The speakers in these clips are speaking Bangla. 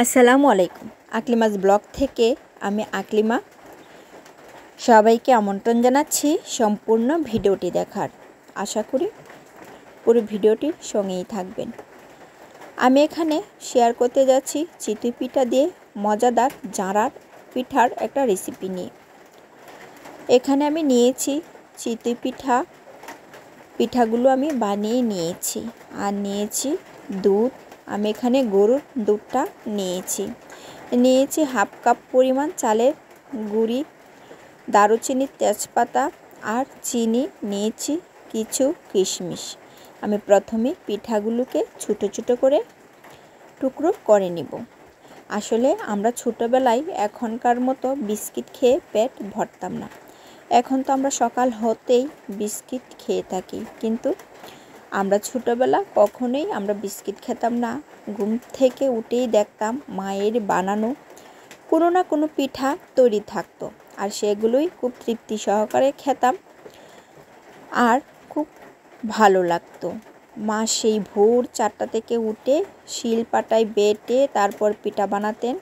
আসসালামু আলাইকুম। আকলিমাস ব্লগ থেকে আমি আকলিমা সবাইকে আমন্ত্রণ জানাচ্ছি সম্পূর্ণ ভিডিওটি দেখার। আশা করি পুরো ভিডিওটির সঙ্গেই থাকবেন। আমি এখানে শেয়ার করতে যাচ্ছি চিতই পিঠা দিয়ে মজাদার জাঁড়ার পিঠার একটা রেসিপি নিয়ে। এখানে আমি নিয়েছি চিতই পিঠাগুলো আমি বানিয়ে নিয়েছি, আর নিয়েছি দুধ। আমি এখানে গরুর দুধটা নিয়েছি হাফ কাপ পরিমাণ চালের গুঁড়ি, দারুচিনি, তেজপাতা আর চিনি, নিয়েছি কিছু কিশমিশ। আমি প্রথমে পিঠাগুলোকে ছোটো ছোটো করে টুকরো করে নিব। আসলে আমরা ছোটোবেলায় এখনকার মতো বিস্কিট খেয়ে পেট ভরতাম না। এখন তো আমরা সকাল হতেই বিস্কিট খেয়ে থাকি, কিন্তু আমরা ছোটোবেলা কখনোই আমরা বিস্কিট খেতাম না। ঘুম থেকে উঠেই দেখতাম মায়ের বানানো কোনো না কোনো পিঠা তৈরি থাকতো, আর সেগুলোই খুব তৃপ্তি সহকারে খেতাম আর খুব ভালো লাগতো। মা সেই ভোর 4টা থেকে উঠে শিলপাটায় বেটে তারপর পিঠা বানাতেন,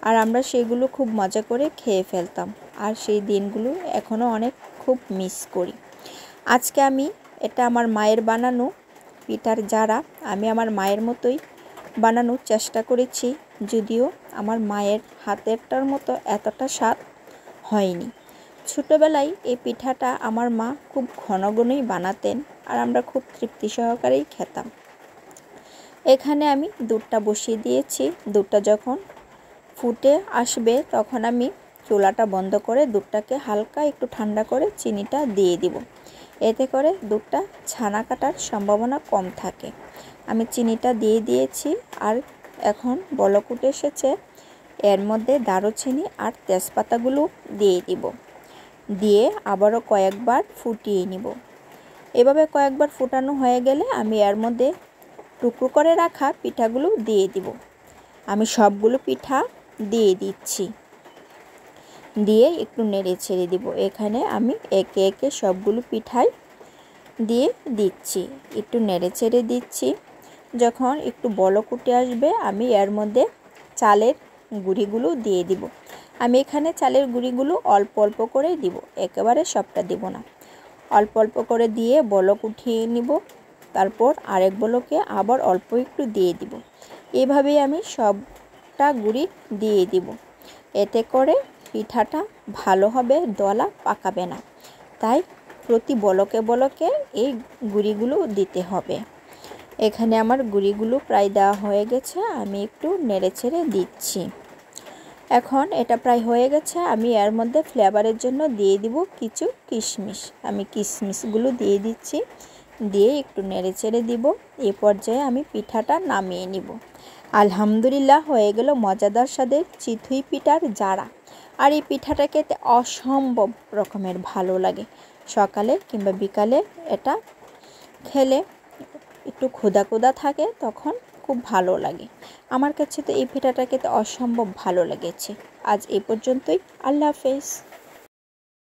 আর আমরা সেগুলো খুব মজা করে খেয়ে ফেলতাম। আর সেই দিনগুলো এখনও অনেক খুব মিস করি। আজকে আমি এটা আমার মায়ের বানানো পিঠার জাঁড়া আমি আমার মায়ের মতোই বানানোর চেষ্টা করেছি, যদিও আমার মায়ের হাতেরটার মতো এতটা স্বাদ হয়নি। ছোটোবেলায় এই পিঠাটা আমার মা খুব ঘন ঘনই বানাতেন, আর আমরা খুব তৃপ্তি সহকারেই খেতাম। এখানে আমি দুধটা বসিয়ে দিয়েছি। দুধটা যখন ফুটে আসবে তখন আমি চুলাটা বন্ধ করে দুধটাকে হালকা একটু ঠান্ডা করে চিনিটা দিয়ে দিব। এতে করে দুধটা ছানা কাটার সম্ভাবনা কম থাকে। আমি চিনিটা দিয়ে দিয়েছি, আর এখন বলক উঠে এসেছে। এর মধ্যে দারুচিনি আর তেজপাতাগুলো দিয়ে দিব, দিয়ে আবারও কয়েকবার ফুটিয়ে নিব। এভাবে কয়েকবার ফুটানো হয়ে গেলে আমি এর মধ্যে টুকরো করে রাখা পিঠাগুলো দিয়ে দিব। আমি সবগুলো পিঠা দিয়ে দিচ্ছি, দিয়ে একটু নেড়ে ছেড়ে দিব। এখানে আমি একে একে সবগুলো পিঠাই দিয়ে দিচ্ছি, একটু নেড়ে ছেড়ে দিচ্ছি। যখন একটু বলক উঠে আসবে আমি এর মধ্যে চালের গুঁড়িগুলো দিয়ে দিব। আমি এখানে চালের গুঁড়িগুলো অল্প অল্প করে দিব, একেবারে সবটা দিব না। অল্প অল্প করে দিয়ে বলক উঠিয়ে নিব, তারপর আরেক বলকে আবার অল্প একটু দিয়ে দিব। এভাবেই আমি সবটা গুঁড়ি দিয়ে দিব। এতে করে পিঠাটা ভালো হবে, দলা পাকাবে না। তাই প্রতি বলকে বলকে এই গুঁড়িগুলো দিতে হবে। এখানে আমার গুঁড়িগুলো প্রায় দেওয়া হয়ে গেছে, আমি একটু নেড়ে ছেড়ে দিচ্ছি। এখন এটা প্রায় হয়ে গেছে। আমি এর মধ্যে ফ্লেভারের জন্য দিয়ে দিব কিছু কিশমিশ। আমি কিশমিশগুলো দিয়ে দিচ্ছি, দিয়ে একটু নেড়ে ছেড়ে দিব। এ পর্যায়ে আমি পিঠাটা নামিয়ে নিব। আলহামদুলিল্লাহ, হয়ে গেল মজাদার স্বাদের চিতই পিঠার জাঁড়া। আর এই পিঠাটা খেতে অসম্ভব রকমের ভালো লাগে। সকালে কিংবা বিকালে এটা খেলে একটু ক্ষুধা ক্ষুধা থাকে, তখন খুব ভালো লাগে। আমার কাছে তো এই পিঠাটা খেতে অসম্ভব ভালো লেগেছে। আজ এই পর্যন্তই। আল্লাহ হাফেজ।